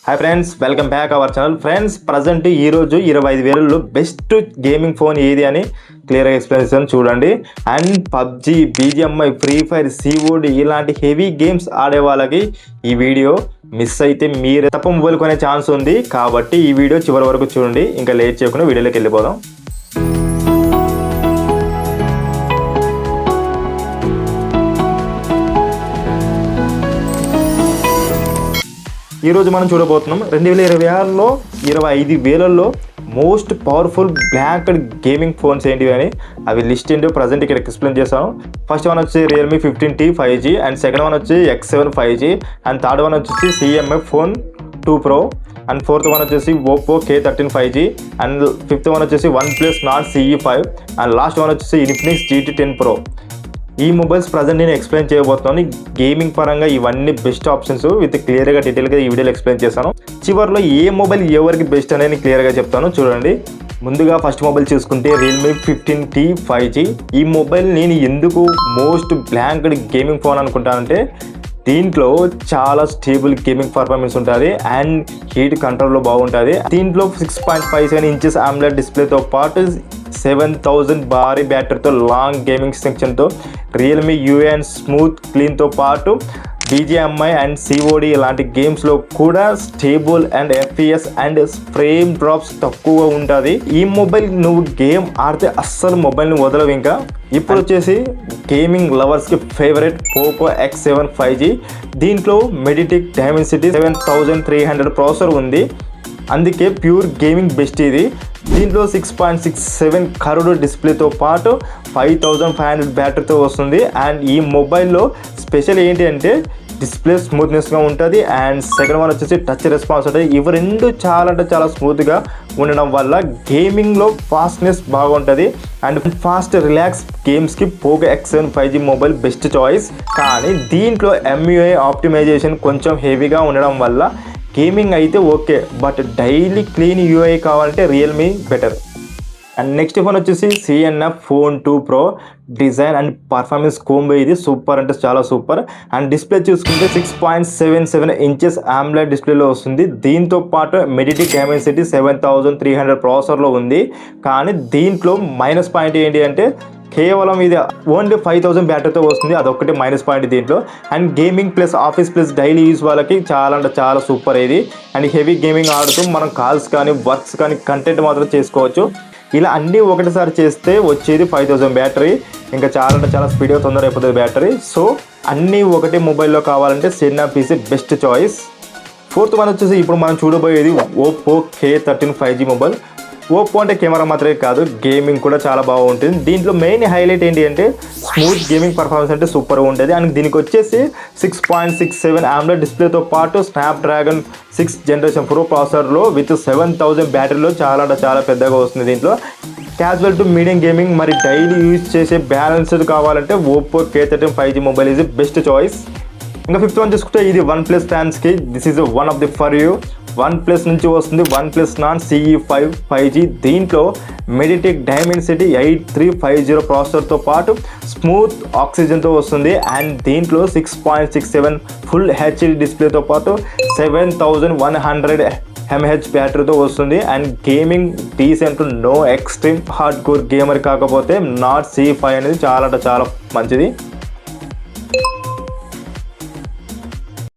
Hi friends, welcome back our channel. Friends, present ఈరోజు 25,000లో best gaming phone ఏది అని క్లియర్గా ఎక్స్ప్లెయిన్ చేస్తాను చూడండి. And PUBG, BGMI, free fire, COD ఇలాంటి హెవీ గేమ్స్ ఆడే వాళ్ళకి ఈ వీడియో మిస్ అయితే మీరే తప్ప మొబైల్ కొనే ఛాన్స్ ఉంది. కాబట్టి ఈ వీడియో చివరి వరకు చూడండి. ఇంకా లేట్ చేయకుండా వీడియోలోకి వెళ్ళిపోదాం. ఈరోజు మనం చూడబోతున్నాం 2026లో 25,000లో most powerful black gaming phones ఏంటివి అని. అవి లిస్ట్ ఏంటో ప్రజెంట్ ఇక్కడ ఎక్స్ప్లెయిన్ చేస్తాను. ఫస్ట్ వన్ వచ్చి Realme 15T 5G, and second one వచ్చి X7 5G, and third one వచ్చేసి CMF Phone 2 Pro, and fourth one వచ్చేసి Oppo K13 5G, and fifth one వచ్చేసి OnePlus Nord CE5, and last one వచ్చేసి Infinix GT10 Pro. ఈ mobiles present నేను explain చేయబోతున్నాను. Gaming పరంగా ఇవన్నీ బెస్ట్ ఆప్షన్స్ విత్ క్లియర్గా డీటెయిల్గా ఈ వీడియోలో ఎక్స్ప్లెయిన్ చేస్తాను. చివరిలో ఏ మొబైల్ ఎవరికి బెస్ట్ అనేది క్లియర్గా చెప్తాను చూడండి. ముందుగా ఫస్ట్ మొబైల్ చూసుకుంటే Realme 15T 5G. ఈ మొబైల్ నేను ఎందుకు మోస్ట్ బ్లాంక్డ్ గేమింగ్ ఫోన్ అనుకుంటానంటే దీంట్లో చాలా స్టేబుల్ గేమింగ్ పర్ఫార్మెన్స్ ఉంటుంది అండ్ హీట్ కంట్రోల్లో బాగుంటుంది. దీంట్లో 6.57 ఇంచెస్ AMOLED డిస్ప్లేతో పాటు 7000 భారీ బ్యాటరీతో లాంగ్ గేమింగ్ సెక్షన్తో Realme UI అండ్ స్మూత్ క్లీన్తో పాటు BGMI అండ్ COD ఇలాంటి గేమ్స్లో కూడా stable and FPS and frame drops తక్కువగా ఉంటుంది. ఈ మొబైల్ నువ్వు గేమ్ ఆడితే అస్సలు మొబైల్ని వదలవు. ఇంకా ఇప్పుడు వచ్చేసి gaming లవర్స్కి favourite Poco X7 5G. దీంట్లో Mediatek Dimensity 7300 ప్రాసెసర్ ఉంది, అందుకే ప్యూర్ గేమింగ్ బెస్ట్ ఇది. దీంట్లో 6.67 కర్వ్డ్ డిస్ప్లేతో పాటు 5500 బ్యాటరీతో వస్తుంది. అండ్ ఈ మొబైల్లో స్పెషల్ ఏంటి అంటే డిస్ప్లే స్మూత్నెస్గా ఉంటుంది అండ్ సెకండ్ వన్ వచ్చేసి టచ్ రెస్పాన్స్ ఉంటుంది. ఇవి రెండు చాలా అంటే చాలా స్మూత్గా ఉండడం వల్ల గేమింగ్లో ఫాస్ట్నెస్ బాగుంటుంది అండ్ ఫాస్ట్ రిలాక్స్ గేమ్స్కి Poco X7 5G mobile best choice. కానీ దీంట్లో MUI ఆప్టిమైజేషన్ కొంచెం హెవీగా ఉండడం వల్ల గేమింగ్ అయితే okay, but daily clean UI కావాలంటే Realme better. And next phone వచ్చేసి CMF Phone 2 Pro. Design and performance combo ఇది సూపర్ అంటే చాలా సూపర్. అండ్ డిస్ప్లే చూసుకుంటే 6.77 ఇంచెస్ AMOLED డిస్ప్లేలో వస్తుంది. దీంతో పాటు Mediatek Dimensity 7300 ప్రాసెసర్లో ఉంది. కానీ దీంట్లో మైనస్ పాయింట్ ఏంటి అంటే కేవలం ఇది ఓన్లీ 5000 బ్యాటరీతో వస్తుంది, అదొక్కటి మైనస్ పాయింట్ దీంట్లో. And gaming plus office plus daily use వాళ్ళకి చాలా అంటే చాలా సూపర్ ఇది. అండ్ హెవీ గేమింగ్ ఆడుతూ మనం కాల్స్ కానీ వర్క్స్ కానీ కంటెంట్ మాత్రం చేసుకోవచ్చు. ఇలా అన్నీ ఒకటిసారి చేస్తే వచ్చేది 5000 బ్యాటరీ. ఇంకా చాలా అంటే చాలా స్పీడ్గా తొందర అయిపోతుంది బ్యాటరీ. సో అన్నీ ఒకటి మొబైల్లో కావాలంటే చిన్న PC best choice. Fourth one వచ్చేసి ఇప్పుడు మనం చూడబోయేది Oppo K13 5G mobile. Oppo అంటే కెమెరా మాత్రమే కాదు, గేమింగ్ కూడా చాలా బాగుంటుంది. దీంట్లో మెయిన్ హైలైట్ ఏంటి అంటే స్మూత్ గేమింగ్ పర్ఫార్మెన్స్ అంటే సూపర్గా ఉంటుంది. అండ్ దీనికి వచ్చేసి 6.67 AMOLED డిస్ప్లేతో పాటు Snapdragon 6th Generation Pro ప్రాసెసర్లో విత్ 7000 బ్యాటరీలో చాలా అంటే చాలా పెద్దగా వస్తుంది. దీంట్లో క్యాజువల్ టు మీడియం గేమింగ్ మరి డైలీ యూజ్ చేసే బ్యాలెన్స్డ్ కావాలంటే Oppo K13 5G mobile is best choice. ఇంకా ఫిఫ్త్ వన్ చూసుకుంటే ఇది OnePlus ఫ్యాన్స్కి this is one of the for you. OnePlus నుంచి వస్తుంది OnePlus Nord CE5 5G. దీంట్లో Mediatek Dimensity 8350 ప్రాసెసర్తో పాటు స్మూత్ ఆక్సిజన్తో వస్తుంది. అండ్ దీంట్లో 6.67 ఫుల్ HD డిస్ప్లేతో పాటు 7100 mAh బ్యాటరీతో వస్తుంది. And gaming decent, no extreme hardcore gamer కాకపోతే Nord CE5 అనేది చాలా అంటే చాలా మంచిది.